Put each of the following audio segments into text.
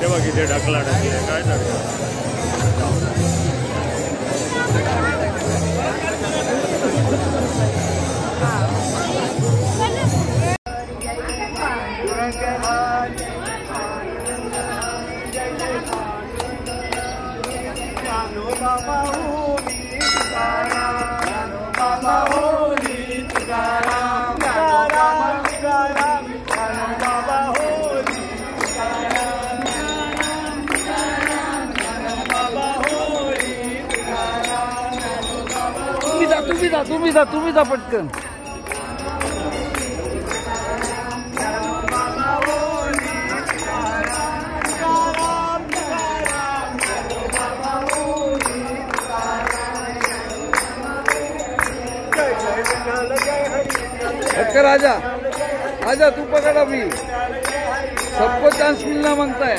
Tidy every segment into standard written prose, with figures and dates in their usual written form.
तेव्हा किती ढकला ढकली काय तुम्ही जा पटकन. आजा आजा तू पकड़ अभी, सबको चांस मिलना मांगता है.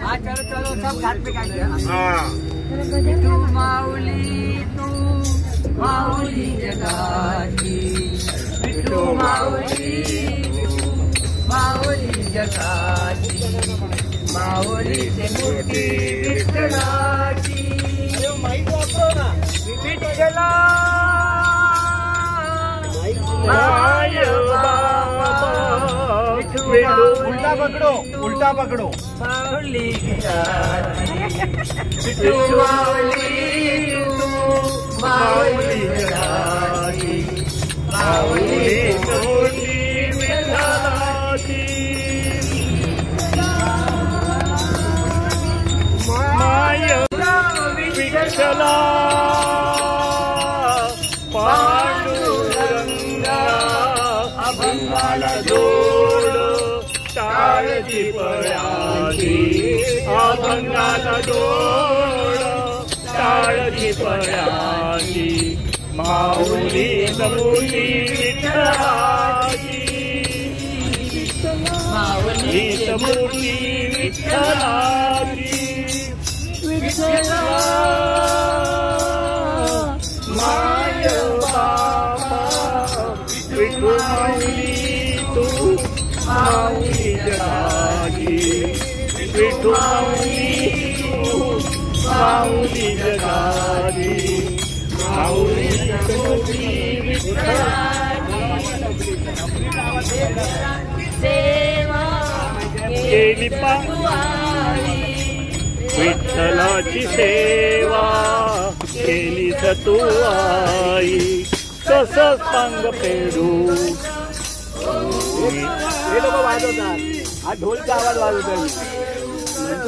माता चलो सब घाट पे तू माऊली जगाची, तू माऊली जगाची, माऊलीची मूर्ती विठ्ठलाची, विठ्ठला उल्टा पकड़ो, उल्टा पकड़ो. माऊली तू माऊली जगाची, माऊली मूर्ती विठ्ठलाची, माय विठ्ठला विठ्ठला पांडुरंगा अभंगाला जोड टाळची पळाची अभंगाला जोड टाळची पळाची माऊली समूली विठ्ठलाची माऊली समूली विठ्ठलाची विठ्ठला माय बाबा विठू माऊली तू माऊली जगाची विठू माऊली तू माऊली जगाची माऊली समूली विठ्ठलाची सेवा केली विठ्ठलाची सेवा केली तू आई कसं सांग पेडू हे लोक वाजवतात हा ढोलचा आवाज वाजवतात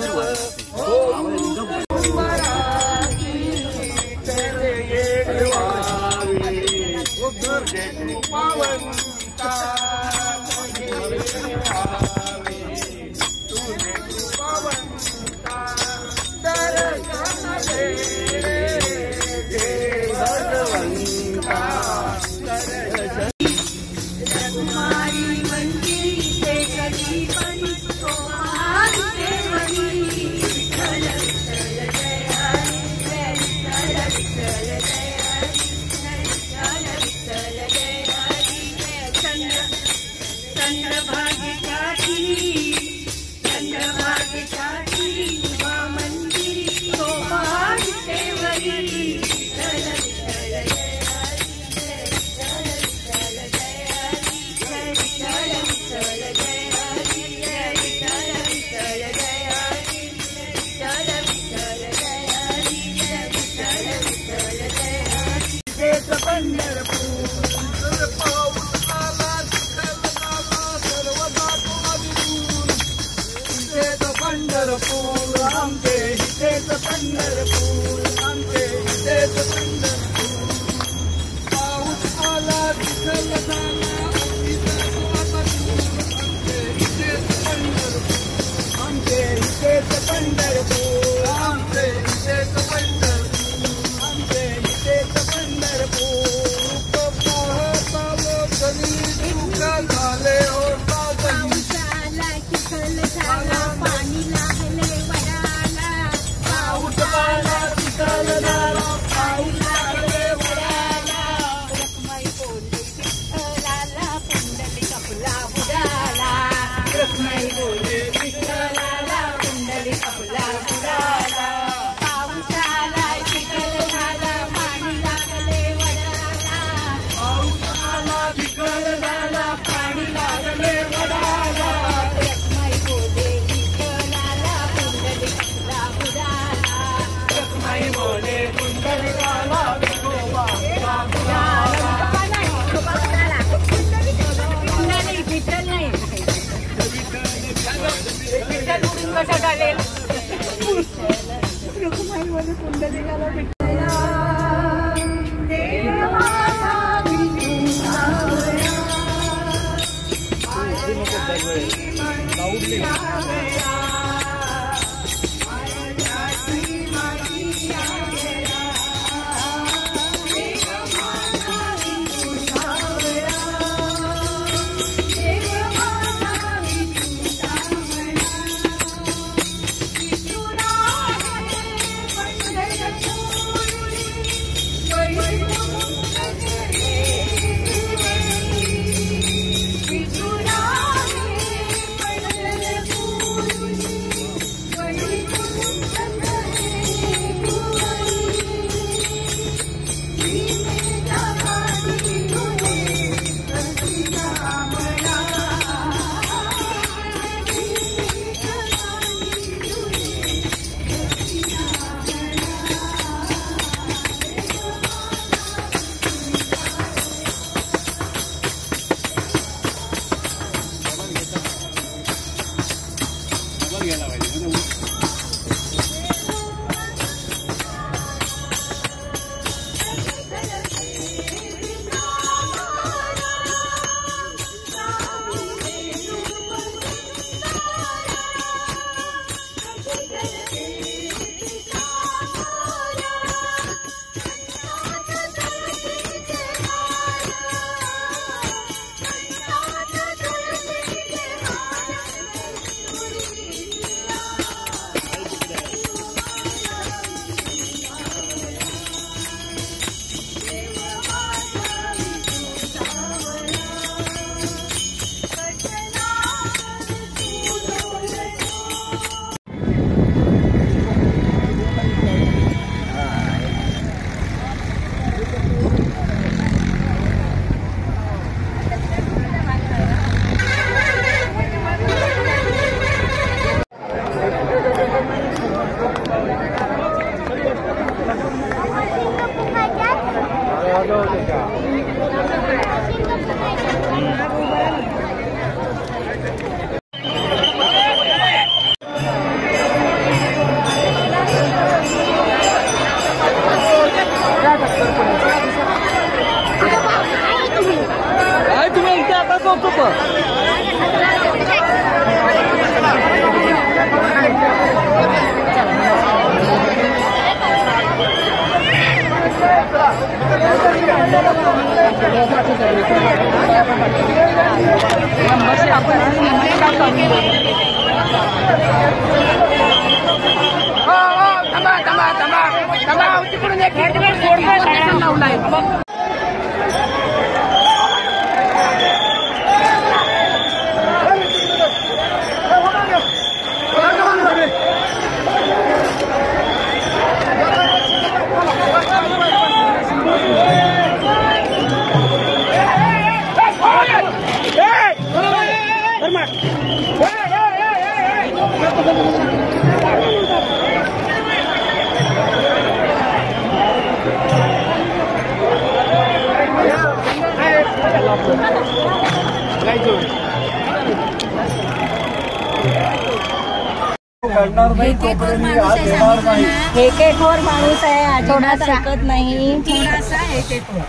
हेकेखोर माणूस आहे, आठवड्यात ऐकत नाही. थोडासा हेकेखोर.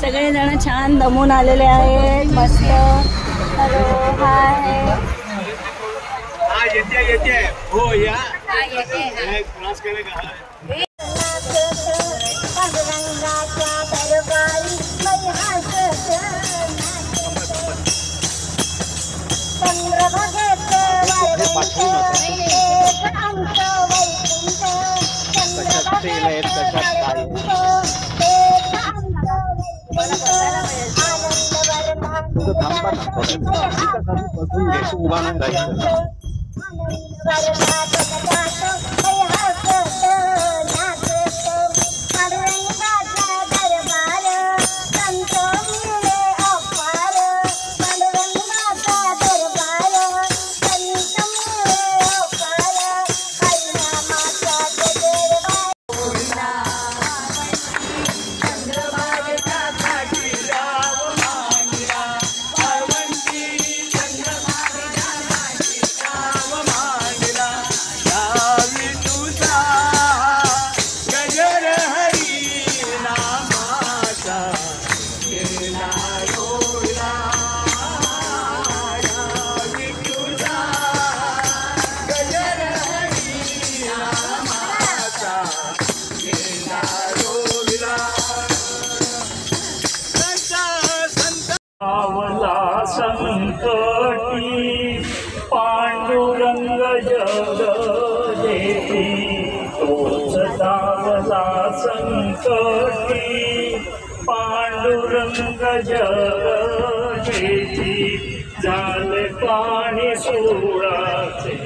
सगळेजण छान दमून आलेले आहेत. मस्त. हॅलो, हाय. येते हो या उभा नाही राहायचं. संकटी पांडुरंग जग देती तोच दावला संकटी पांडुरंग जग देती झाले पाणी सोडाचे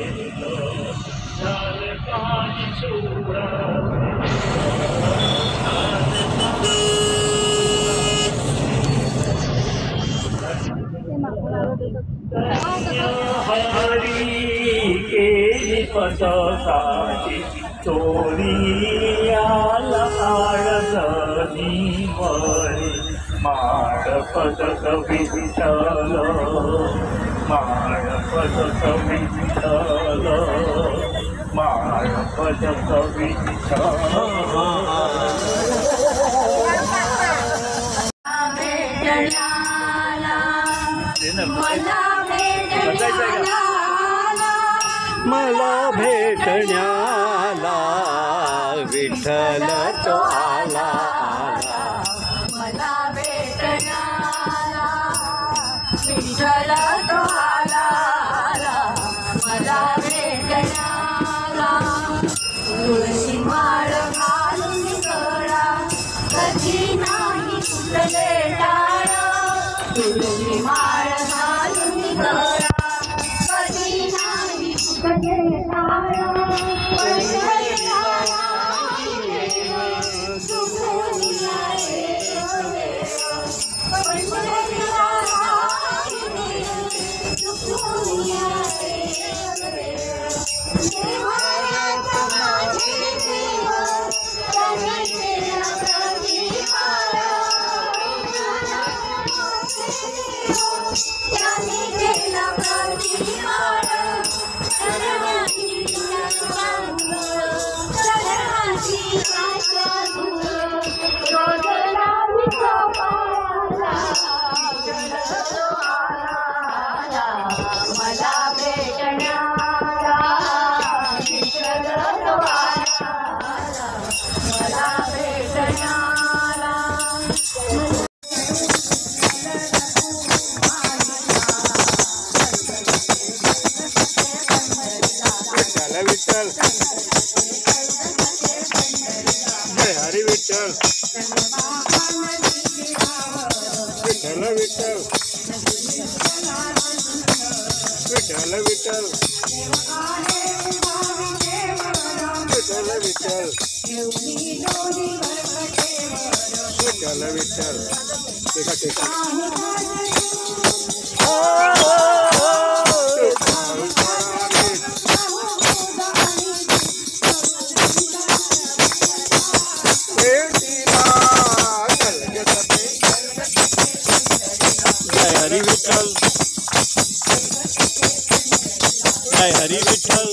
झाले पाणी सोडाचे हरी केली पदसाठी चोरियाला आळजनी वरी माळ पदक विठ्ठल माळ पदक विठ्ठल माळ पदक विठ्ठल मला भेटण्याला विठ्ठल तो आला मला भेटण्याला विठ्ठल तो आला मला भेटण्याला तुळशी माळ घालून गळा कधी नाही तुटले टाळ तुळशी माळ घालून गळा कधी नाही तुटले टाळ विठ्ठल विठ्ठल विठ्ठल विठ्ठल विठ्ठल विठ्ठल विठ्ठल विठ्ठल विठ्ठल टेका टेका जय हरी विठ्ठल जय हरी विठ्ठल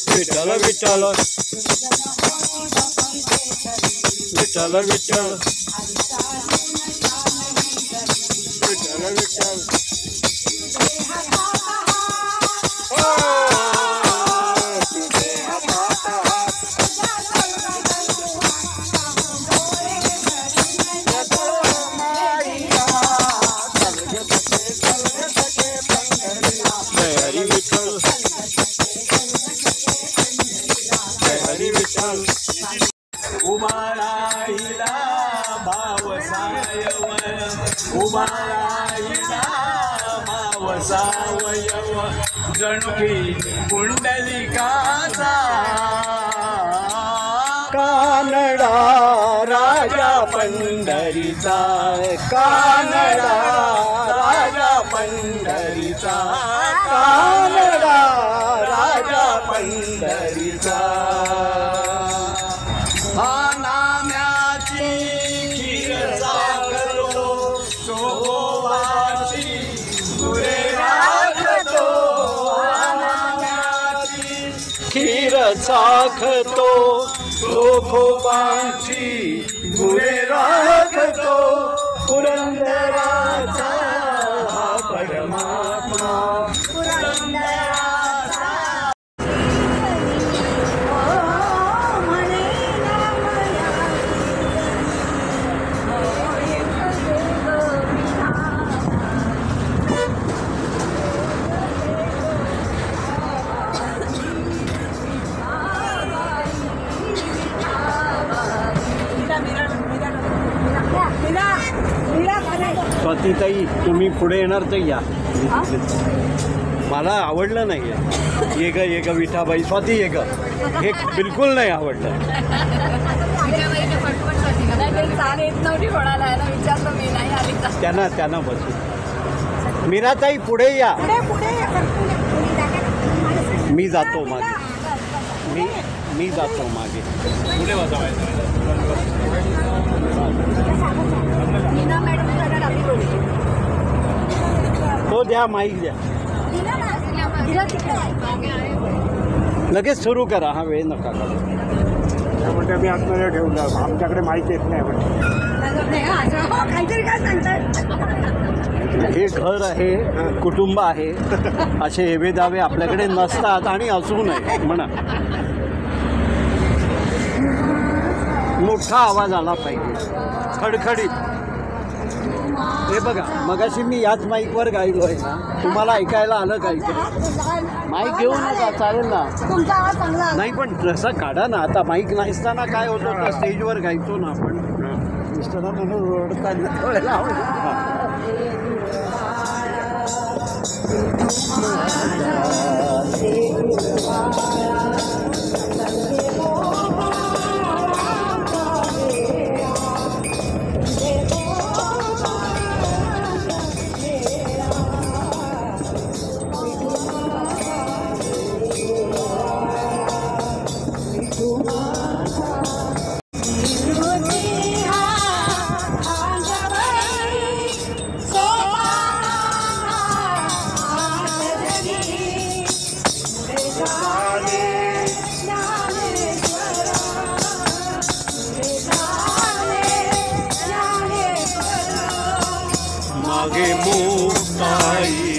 विठ्ठल विठ्ठल विठ्ठल विठ्ठल विठ्ठल विठ्ठल जय हरी विठ्ठल जय हरी विठ्ठल उमाळाईला भावसायव उमाळाईला भावसावयव जणुकी पुंडलिकाचा कानडा राजा पंढरीचा कानडा राजा पंढरीचा कानडा राजा पंढरीचा हा नाम्याची खीर साखरो सोवाची गुरे राखतो हा नाम्याची खीर साखतो सोखोबाची गुरे राखतो पुरंदराचा हा परमात्मा स्वातीताई तुम्ही पुढे येणार तर या मला आवडलं नाही ये ग विठाबाई स्वाती ये ग हे बिलकुल नाही आवडलं त्यांना बसू मीराताई पुढे या मी जातो मागे मी जातो मागे पुढे वाजवायचं हो द्या माईक द्या लगेच सुरू करा हा वेळ नका करा त्यामुळे मी आतमध्ये ठेवलं आमच्याकडे माहिती येत नाही हे घर आहे कुटुंब आहे असे हेवे दावे आपल्याकडे नसतात आणि असू नये म्हणा मोठा आवाज आला पाहिजे खडखडीत हे बघा मगाशी मी याच माईकवर गायलो आहे ना तुम्हाला ऐकायला आलं का इकडे माईक घेऊ नका चालेल ना नाही पण जसं काढा ना आता माईक नसताना काय होतं का स्टेजवर गायचो ना आपण मिस्टरांना म्हणून ओरडताना मागे मुक्ताई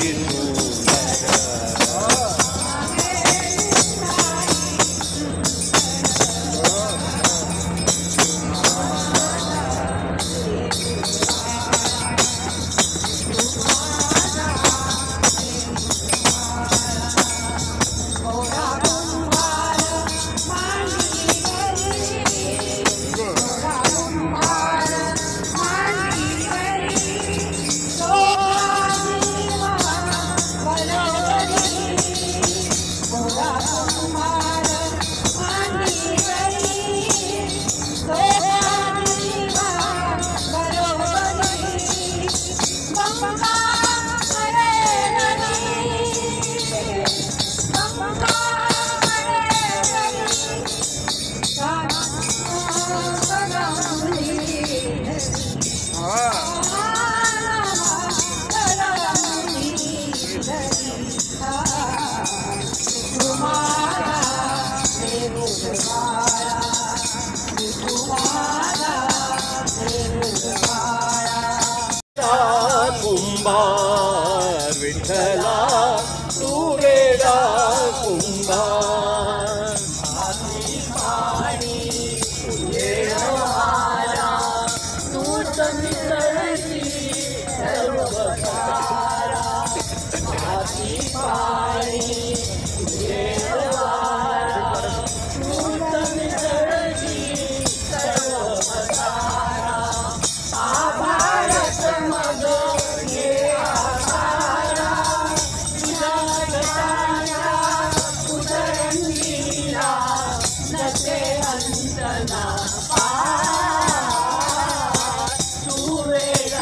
कुंभार विठ्ठला तू वेडा कुंभार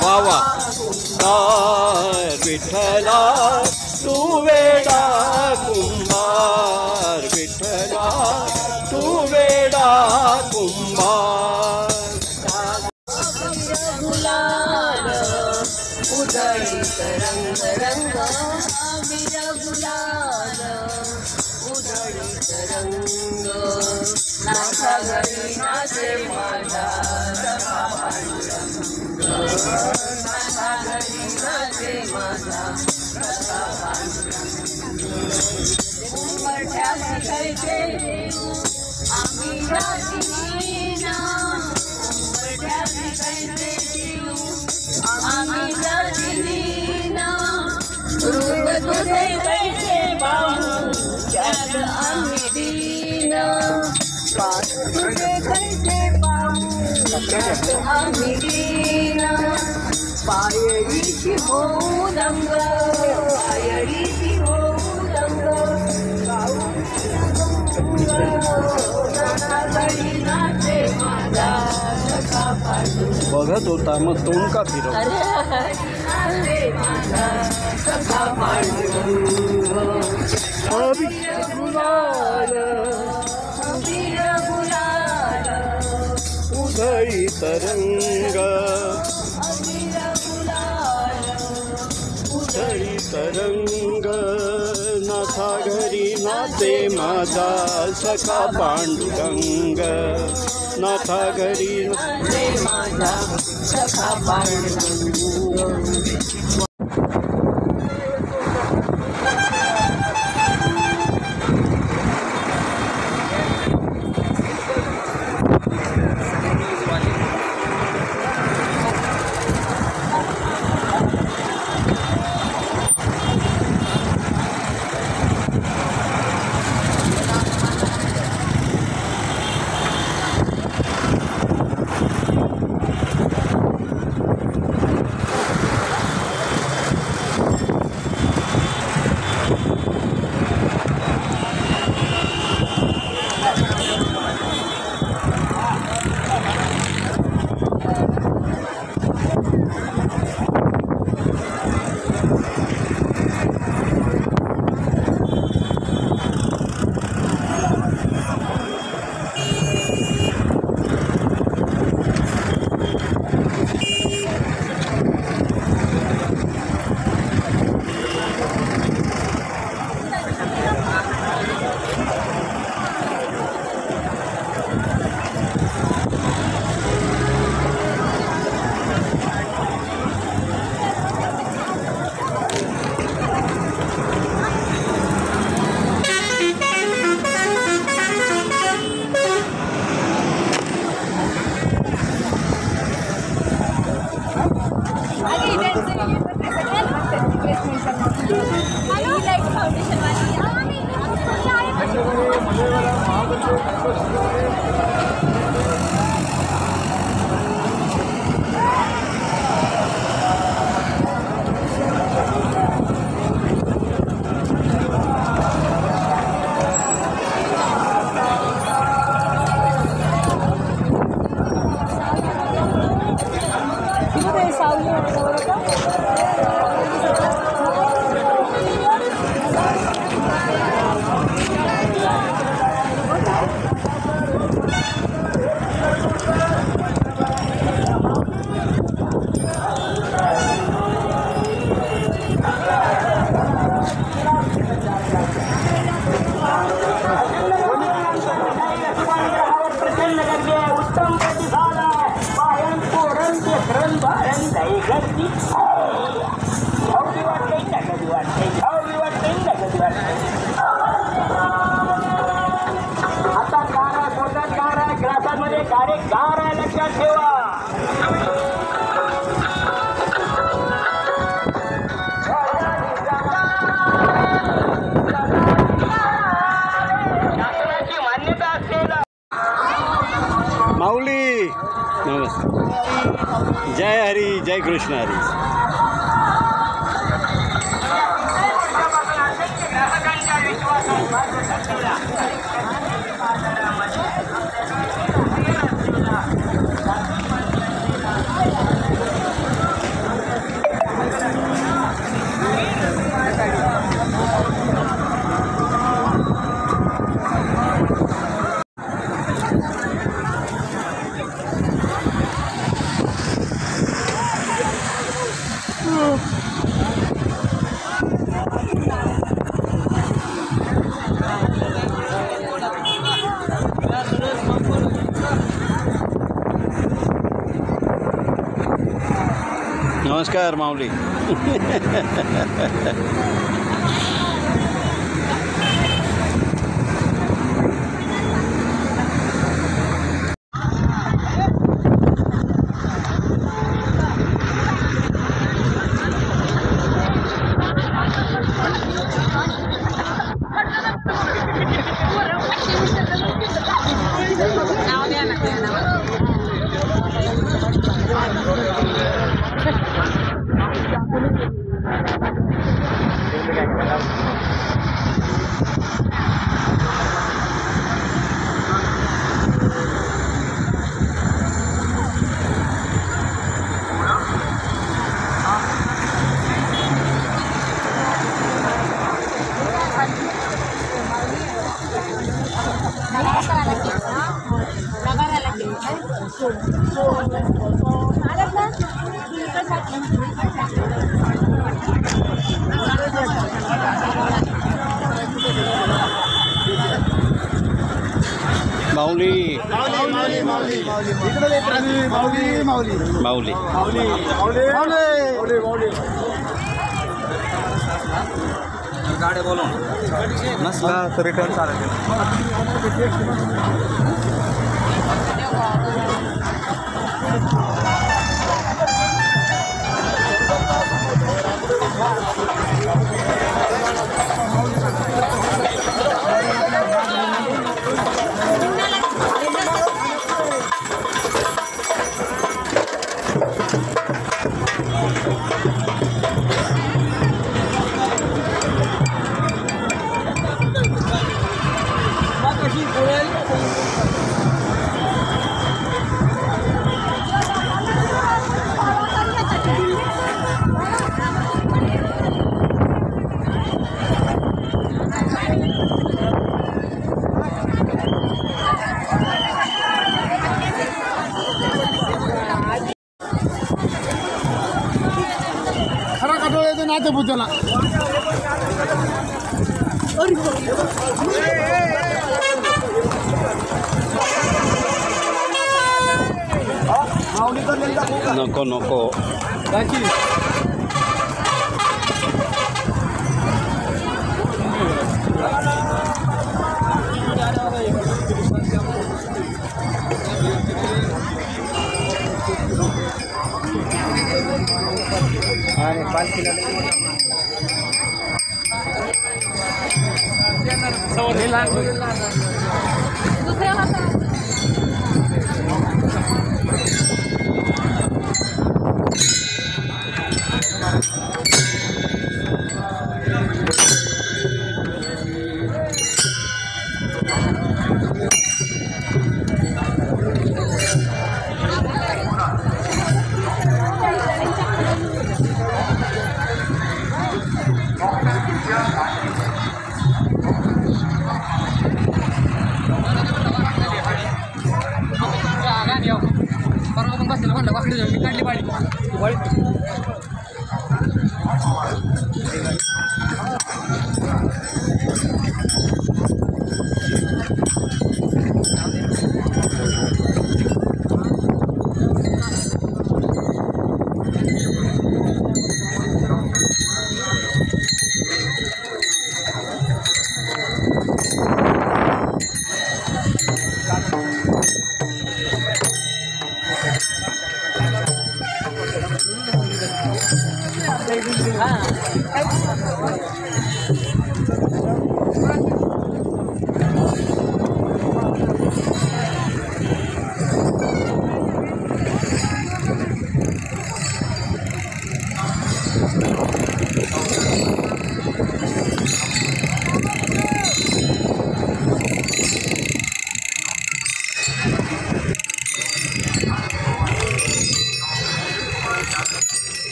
वावा विठ्ठला तू वेडा कुंभार विठ्ठला तू वेडा कुंभार उधळीत रंग रंग अबीर गुलाल उधळीत रंग नाथा घरी नाचे माझा सखा पांडुरंग नाथा घरी नाचे माझा सखा पांडुरंग उंबरठ्या शिकायचे आम्ही राजीना उंबरठ्या शिकायचे आम्ही राजीना रूप तुझे कैसे पाहू त्यात आम्ही दीन पास तुझे कैसे पाहू त्यात आम्ही दीन पायरीची होऊ रंग पायरीची होऊ रंग नानागडी नाचे माझा सखा पांडुरंग बघत होता मग तोंड का फिरव नाचे माझा सखा पांडुरंग अबीर गुलाल अबीर गुलाल उधळीत रंग अबीर गुलाल उधळीत रंग नाथा घरी नाचे माझा सखा पांडुरंग नाथा घरी नाचे माझा सखा पांडुरंग सावली लक्षात ठेवा. शासनाची मान्यता असलेला माऊली नमस्कार. जय हरी, जय कृष्ण हरी. नमस्कार माऊली. माऊली माऊली माऊली माऊली माऊली माऊली गाड्या बोलवून नसला तर रिटर्न चालेल. नाते बुद्धाला नको नको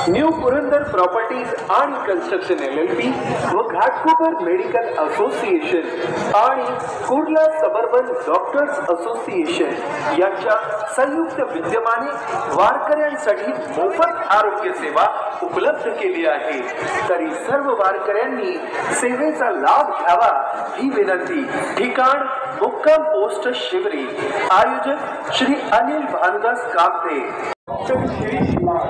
न्यू पुरंदर प्रॉपर्टीज आणि कन्स्ट्रक्शन LLP व घाटकोपर मेडिकल असोसिएशन आणि कुर्ला सबर्बन डॉक्टर्स असोसिएशन यांच्या संयुक्त विद्यमाने वारकऱ्यांसाठी मोफत आरोग्य सेवा उपलब्ध केली आहे। तरी सर्व वारकऱ्यांनी सेवेचा लाभ घ्यावा ही विनंती। ठिकाण मुक्काम पोस्ट शिवरी। आयोजक Shri Anil Bhanudas Kamte, doctor Shirish Lal,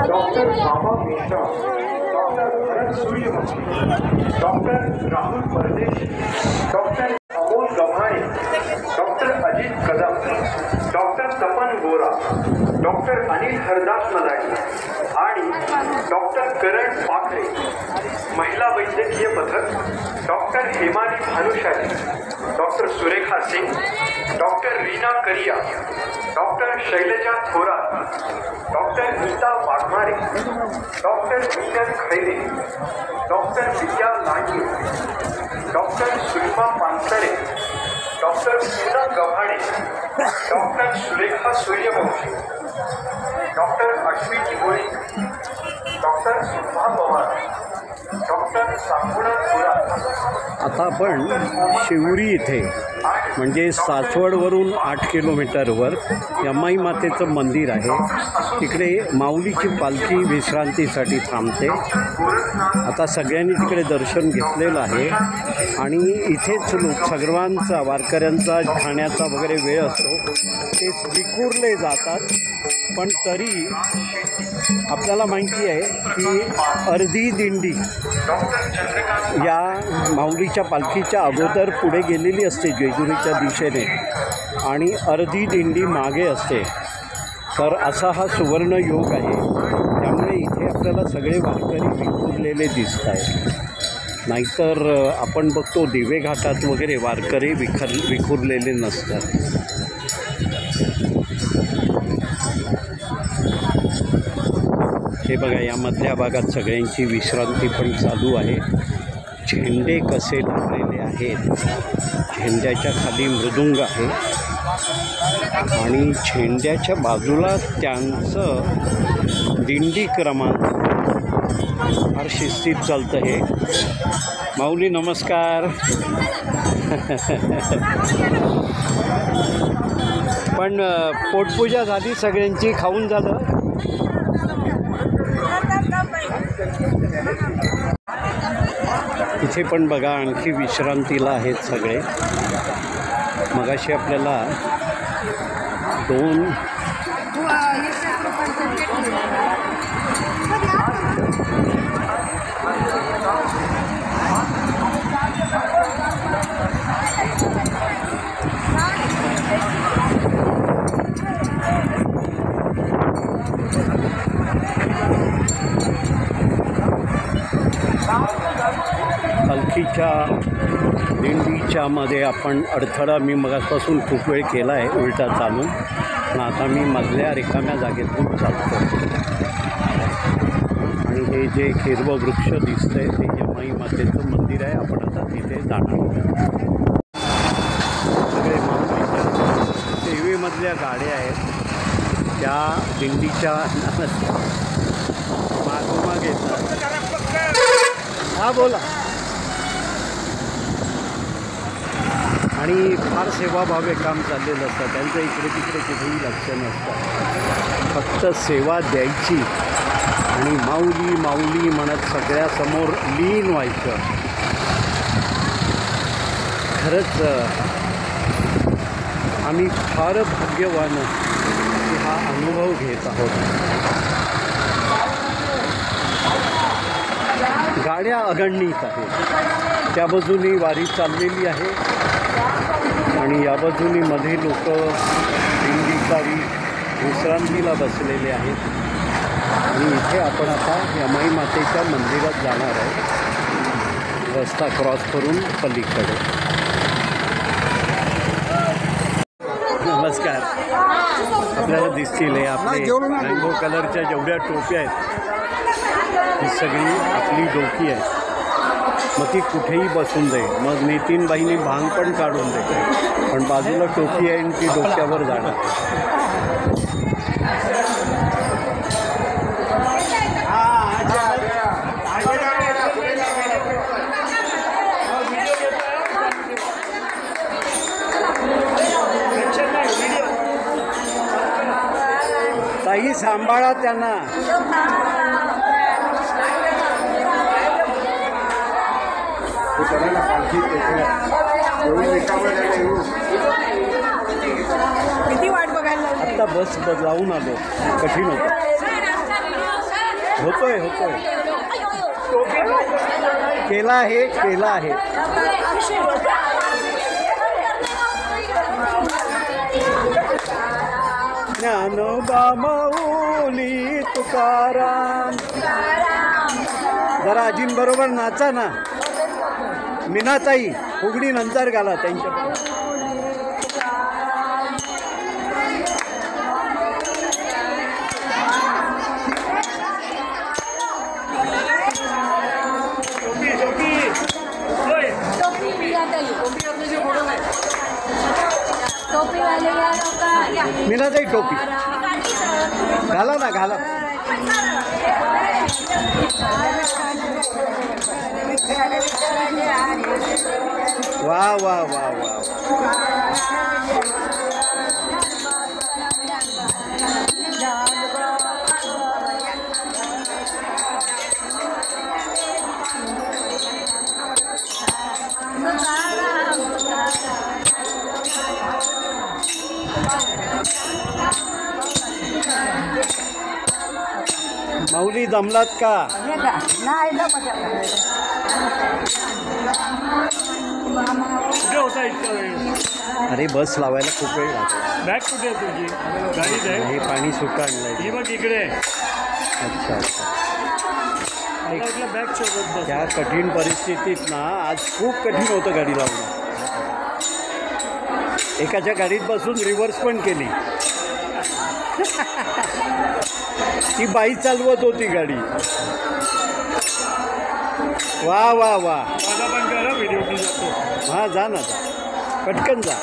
doctor Baba Mehta, doctor Bharat Suryavanshi, doctor Rahul Pardeshi, doctor Amol Gavhane, doctor Ajit Kadam, doctor Tapan Gora, doctor doctor Anil Hardas Malani आणि डॉक्टर करण पाखरे. महिला वैद्यकीय पथक doctor Hemali Bhanushali, doctor Surekha Singh, doctor Reena Kariya, doctor Shailaja Thorat, doctor Neeta Waghmare, doctor Meenal Khaire, doctor Vidya Lande, doctor Sushma Pansare, doctor Poonam Gavhane, doctor Surekha Suryavanshi, doctor Ashwini गोळी, डॉक्टर सुभा पवार, डॉक्टर सांगुणा थोरात. आता आपण शिवरी इथे म्हणजे सासवडवरून 8 किलोमीटरवर यमाई मातेचं मंदिर आहे. तिकडे माऊलीची पालखी विश्रांतीसाठी थांबते. आता सगळ्यांनी तिकडे दर्शन घेतलेलं आहे आणि इथेच लोक सर्वांचा वारकऱ्यांचा खाण्याचा वगैरे वेळ असतो. ते विखुरले जातात. पण तरी आपल्याला माहिती आहे की अर्धी दिंडी या माऊलीच्या पालखीच्या अगोदर पुढे गेलेली असते जेजुरीच्या दिशेने आणि अर्धी दिंडी मागे असते. तर असा हा सुवर्ण योग आहे. त्यामुळे इथे आपल्याला सगळे वारकरी विखुरलेले दिसत आहेत. नाहीतर आपण बघतो दिवे घाटात वगैरे वारकरी विखुरलेले नसतात. हे बघा, या मधल्या भागात सगळ्यांची विश्रांती पण चालू आहे. झेंडे कसे लावलेले आहेत. झेंड्याच्या खाली मृदुंग आहे आणि झेंड्याच्या बाजूला त्यांचं दिंडी क्रमांक फार शिस्तीत चालतं. हे माऊली नमस्कार. पण पोटपूजा झाली सगळ्यांची, खाऊन झालं. इथे पण बघा आणखी विश्रांतीला आहेत सगळे. मगाशी आपल्याला 2 पालखीच्या दिंडीच्या मध्ये आपण अडथळा मी मगासपासून खूप वेळ केला आहे उलटा चालून. पण आता मी मधल्या रिकाम्या जागेतून चालतो आणि हे जे हिरवं वृक्ष दिसतंय ते यमाई मातेचं मंदिर आहे. आपण आता तिथे जाणार. सगळे माऊलीच्या सेवेमधल्या गाड्या आहेत त्या दिंडीच्या मागोमाग येतात. हा बोला. आणि फार सेवाभावे काम चाललेलं असतं. त्यांचं इकडे तिकडे कुठेही लक्ष नसतं. फक्त सेवा द्यायची आणि माऊली माऊली म्हणत सगळ्यासमोर लीन व्हायचं. खरंच आम्ही फार भाग्यवान की हा अनुभव घेत आहोत. गाड्या अगणित आहेत. त्या बाजूनी वारी चाललेली आहे आणि या बाजूनी मध्ये लोक दिंडीचा विश्रांतीला बसलेले आहेत. आणि इथे आपण आता यमाई मातेच्या मंदिरात जाणार आहे रस्ता क्रॉस करून पलीकडे. नमस्कार. आपल्याला दिसतील हे आपले मँगो कलरच्या जेवढ्या टोप्या आहेत ही सगळी आपली डोकी आहे. मग ती कुठेही बसून दे. मग नितीनबाईंनी भांग पण काढून दे, पण बाजूला टोपी आहे आणि ती डोक्यावर जाणार. ताई सांभाळा त्यांना. किती वाट बघायला आता बस बदलावून आलो. कठीण होतोय केला आहे. ज्ञानोबा माऊली तुकाराम. जरा आजींबरोबर नाचा ना. मीनाताई फुगडी नंतर घाला त्यांच्या. मीनाताई टोपी घाला ना, घाला. वा वा वा वा. माऊली जमलात का? कुठे होता इतका वेळ? अरे बस लावायला खूप वेळ लागतो. बॅग कुठे आहे तुझी? गाडीत आहे. हे पाणी सुका आणलंय. ही बघ इकडे. अच्छा अच्छा. बॅग शोधत बस. त्या कठीण परिस्थितीत ना आज खूप कठीण होतं गाडी लावणं. एकाच्या गाडीत बसून रिव्हर्स पण केली. ती बाई चालवत होती गाडी. वा वा वा. माझा पण करा व्हिडिओ की जातो. हां जा ना, जा पटकन जा.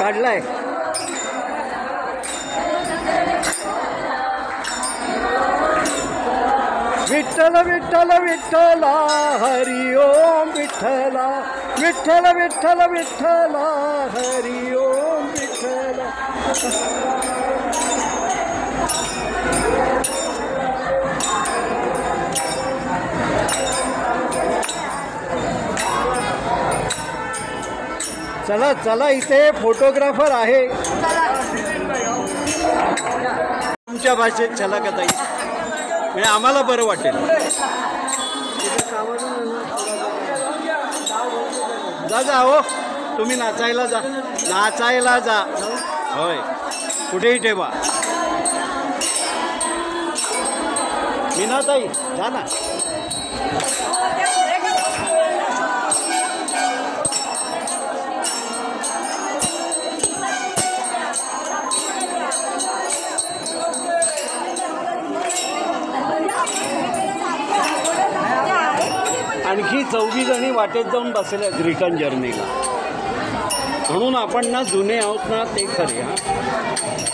काढलाय. विठ्ठल विठ्ठल विठ्ठला हरि ओम विठ्ठला. विठ्ठल विठ्ठल विठ्ठला हरि ओम विठ्ठला. चला चला, इथे फोटोग्राफर आहे. तुमच्या भाषेत चला का ताई, म्हणजे आम्हाला बरं वाटेल. जा जा हो, तुम्ही नाचायला जा, नाचायला जा. होय, कुठेही ठेवा. मीनाताई जा ना. आणखी 24 जणी वाटेत जाऊन बसले आहेत रिटर्न जर्नीला. म्हणून आपण ना जुने आहोत ना ते खरे. हां,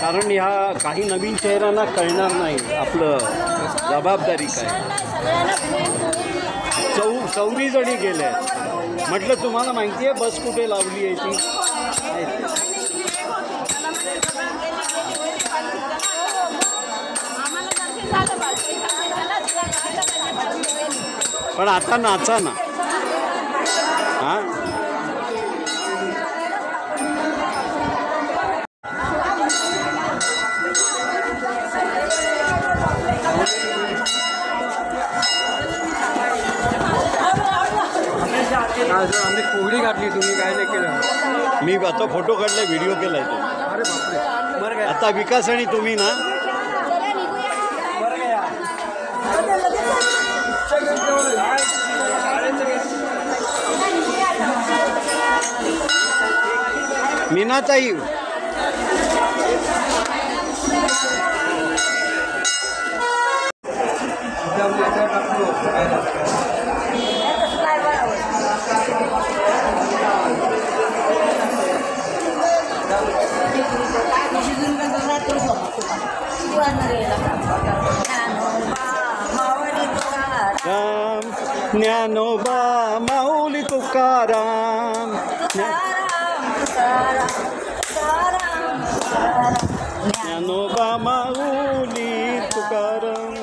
कारण ह्या काही नवीन चेहऱ्यांना कळणार नाही आपलं जबाबदारी काय. 24 जणी गेले आहेत. म्हटलं तुम्हाला माहिती आहे बस कुठे लावली आहे ती? पण आता नाचा ना. हां, आम्ही फुगडी घातली, तुम्ही काय नाही केलं. मी आता फोटो काढलाय, व्हिडिओ केलाय तो. अरे बापरे. बरं काय आता विकास आणि तुम्ही ना मीनाताई. ज्ञानोबा माऊली तुकाराम. ज्ञानोबा माऊली तुकाराम.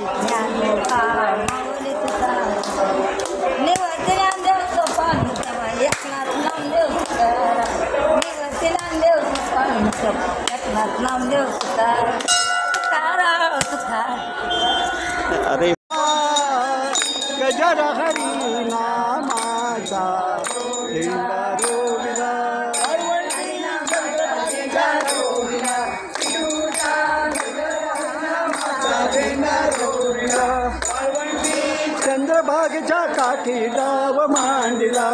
अरे गजर हरी नामाचा चंद्रभागेच्या काठी डाव मांडला.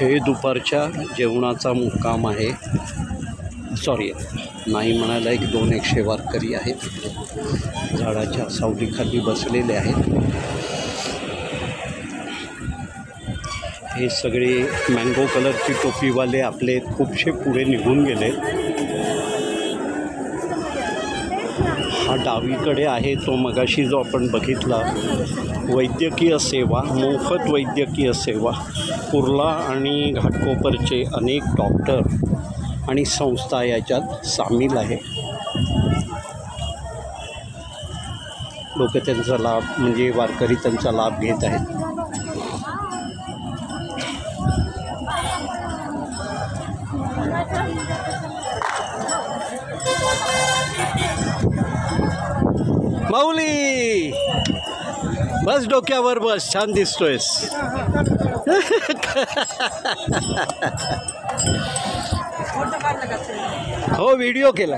हे दुपारच्या जेवणाचा मुक्काम आहे. सॉरी, नाही म्हणायला 100-200 वारकरी आहेत. झाडाच्या सावलीखाली बसलेले आहेत. हे सगळे मँगो कलरची टोपीवाले आपले खूपशे पुढे निघून गेले. हा डावीकडे आहे तो मगाशी जो आपण बघितला वैद्यकीय सेवा, मोफत वैद्यकीय सेवा. कुर्ला आणि घाटकोपरचे अनेक डॉक्टर आणि संस्था याच्यात सामील आहे. लोक त्यांचा लाभ म्हणजे वारकरी त्यांचा लाभ घेत आहेत. माऊली बस, डोक्यावर बस, छान दिसतोयस. हो, व्हिडिओ केला.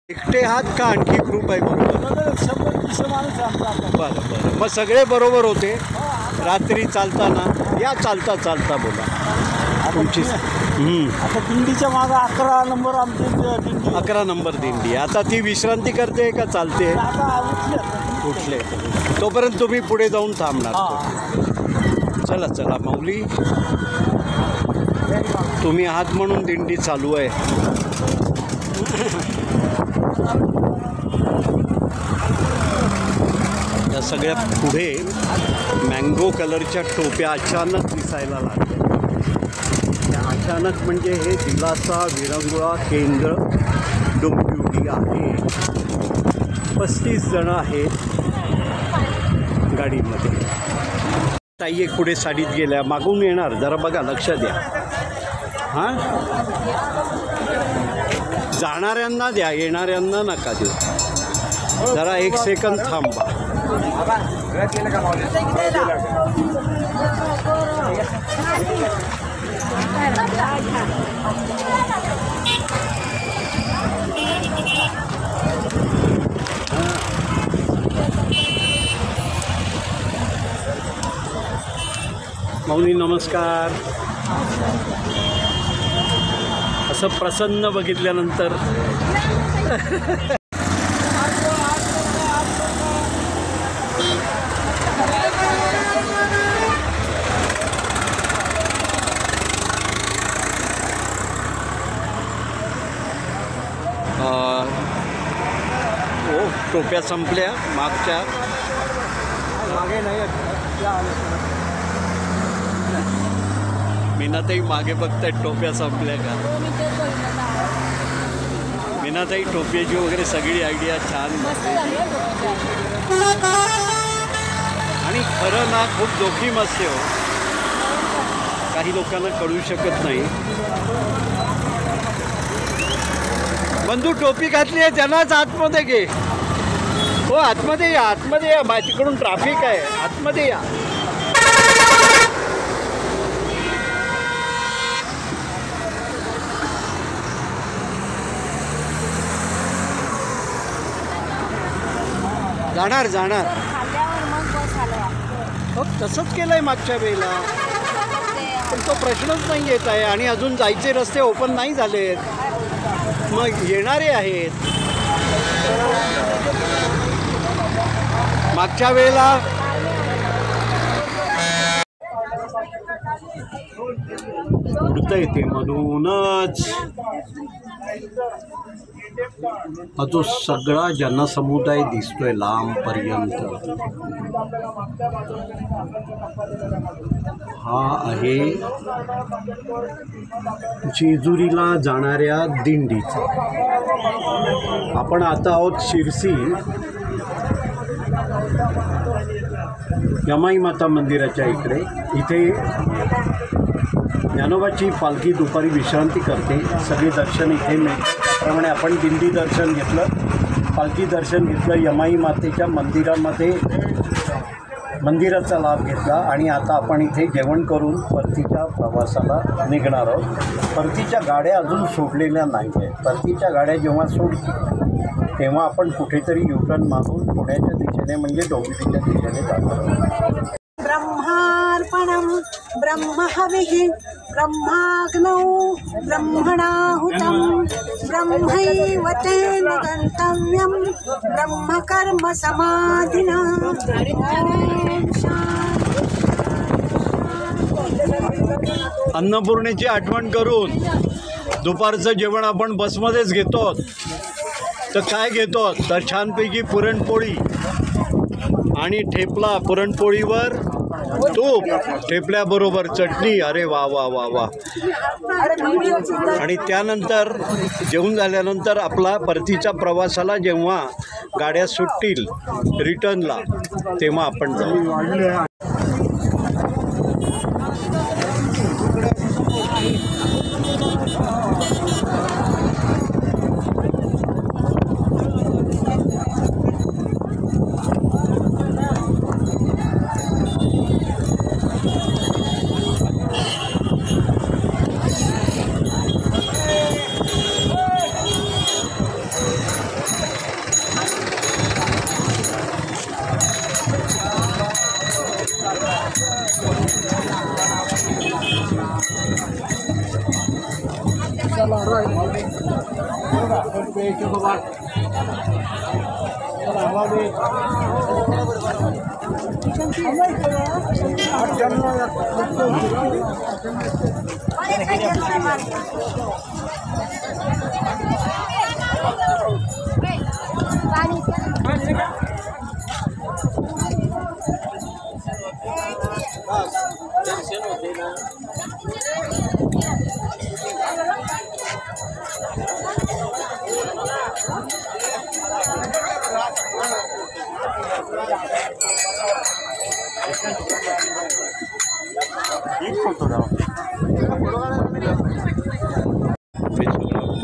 एकटे आहात का आणखी ग्रुप आहे? बरं बरं, मग सगळे बरोबर होते. रात्री चालताना या, चालता चालता बोला तुमची. आता दिंडीच्या मागं 11 नंबर आमची दिंडी. 11 नंबर दिंडी. आता ती विश्रांती करते का चालते? आता उठले तोपर्यंत तुम्ही पुढे जाऊन थांबणार. चला चला माऊली, तुम्ही आहात म्हणून दिंडी चालू आहे. या सगळ्या पुढे मँगो कलरच्या टोप्या अचानक दिसायला लागल्या. त्या अचानक म्हणजे हे दिलासा विरंगुळा केंद्र डोंबिवली आहे. 35 जण आहेत गाडीमध्ये. ताई एक पुढे साडीत गेल्या, मागून येणार, जरा बघा, लक्ष द्या. हां, जाणाऱ्यांना द्या, येणाऱ्यांना नका देऊ. जरा 1 सेकंद थांबा. माऊली नमस्कार. असं प्रसन्न बघितल्यानंतर टोप्या संपल्या मागच्या. मागे नाही मीनाताई मागे बघतायत टोप्या संपल्या का. मीनाताई टोप्याची वगैरे सगळी आयडिया छान. आणि खरं ना खूप जोखीम असते हो, काही लोकांना कळू शकत नाही. बंधू टोपी घातली आहे त्यांनाच आतमध्ये घे. हो आतमध्ये या, आतमध्ये या, तिकडून ट्रॅफिक आहे, आतमध्ये या. जाणार जाणार. हो तसंच केलंय मागच्या वेळेला, पण तो प्रश्नच नाही येत आहे. आणि अजून जायचे रस्ते ओपन नाही झालेत, मग येणारे आहेत. मागच्या वेळेला उडता येते मधूनच. हा जो सगळा जनसमुदाय दिसतोय लांबपर्यंत, हा आहे जेजुरीला जाणाऱ्या दिंडीचा. आपण आता आहोत शिरसी यमाई माता मंदिराच्या इकडे. इथे ज्ञानोबाची पालखी दुपारी विश्रांती करते, सगळे दर्शन इथे मिळते. त्याप्रमाणे आपण दिंडी दर्शन घेतलं, पालखी दर्शन घेतलं, यमाई मातेच्या मंदिराचा लाभ घेतला. आणि आता आपण इथे जेवण करून परतीच्या प्रवासाला निघणार आहोत. परतीच्या गाड्या अजून सोडलेल्या नाही आहेत. परतीच्या गाड्या जेव्हा सोडतील तेव्हा आपण कुठेतरी युटर्न मारून पुण्याच्या दिशेने म्हणजे डोंबिवलीच्या दिशेने जाणार आहोत. ब्रह्मार्पणं ब्रह्महविः ब्रह्माग्नौ ब्रह्मणाहुतं ब्रह्मैव तेन गन्तव्यं ब्रह्मकर्म समाधिना. अन्नपूर्णेची आठवण करून दुपारचं जेवण आपण बसमध्येच घेतो. तर काय घेतो तर छानपैकी पुरणपोळी आणि ठेपला, पुरणपोळीवर तूप, ठेपल्याबरोबर चटणी. अरे वा वा वा वा. आणि त्यानंतर जेवून झाल्यानंतर आपला परतीच्या प्रवासाला जेव्हा गाड्या सुटतील रिटर्नला तेव्हा आपण जाऊ.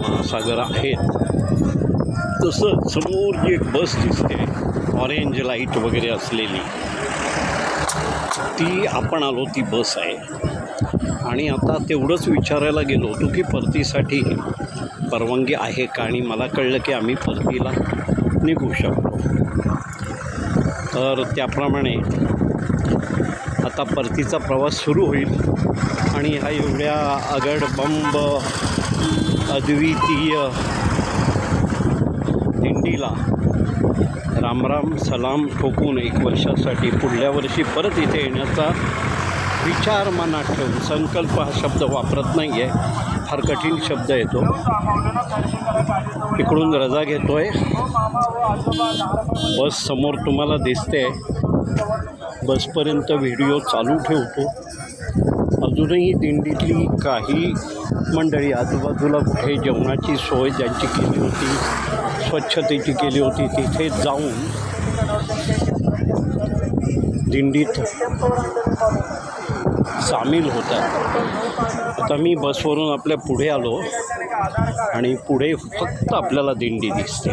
महासागर आहेत. तसं समोर जी एक बस दिसते ऑरेंज लाईट वगैरे असलेली, ती आपण आलो ती बस आहे. आणि आता तेवढंच विचारायला गेलो होतो की परतीसाठी परवानगी आहे का, आणि मला कळलं की आम्ही परतीला निघू शकतो. तर त्याप्रमाणे आता परतीचा प्रवास सुरू होईल. आणि ह्या एवढ्या अगडबंब अद्वितीय दिंडीला रामराम सलाम ठोकून 1 वर्षासाठी पुढल्या वर्षी परत इथे येण्याचा विचार मनात ठेवून, संकल्प हा शब्द वापरत नाही आहे, फार कठीण शब्द येतो. इकडून रजा घेतोय. बस समोर तुम्हाला दिसते. बसपर्यंत व्हिडिओ चालू ठेवतो. अजूनही दिंडीतली काही मंडळी आजूबाजूला कुठे जेवणाची सोय ज्यांची केली होती, स्वच्छतेची केली होती, तिथे जाऊन दिंडीत सामील होतात. आता मी बसवरून आपल्या पुढे आलो आणि पुढे फक्त आपल्याला दिंडी दिसते.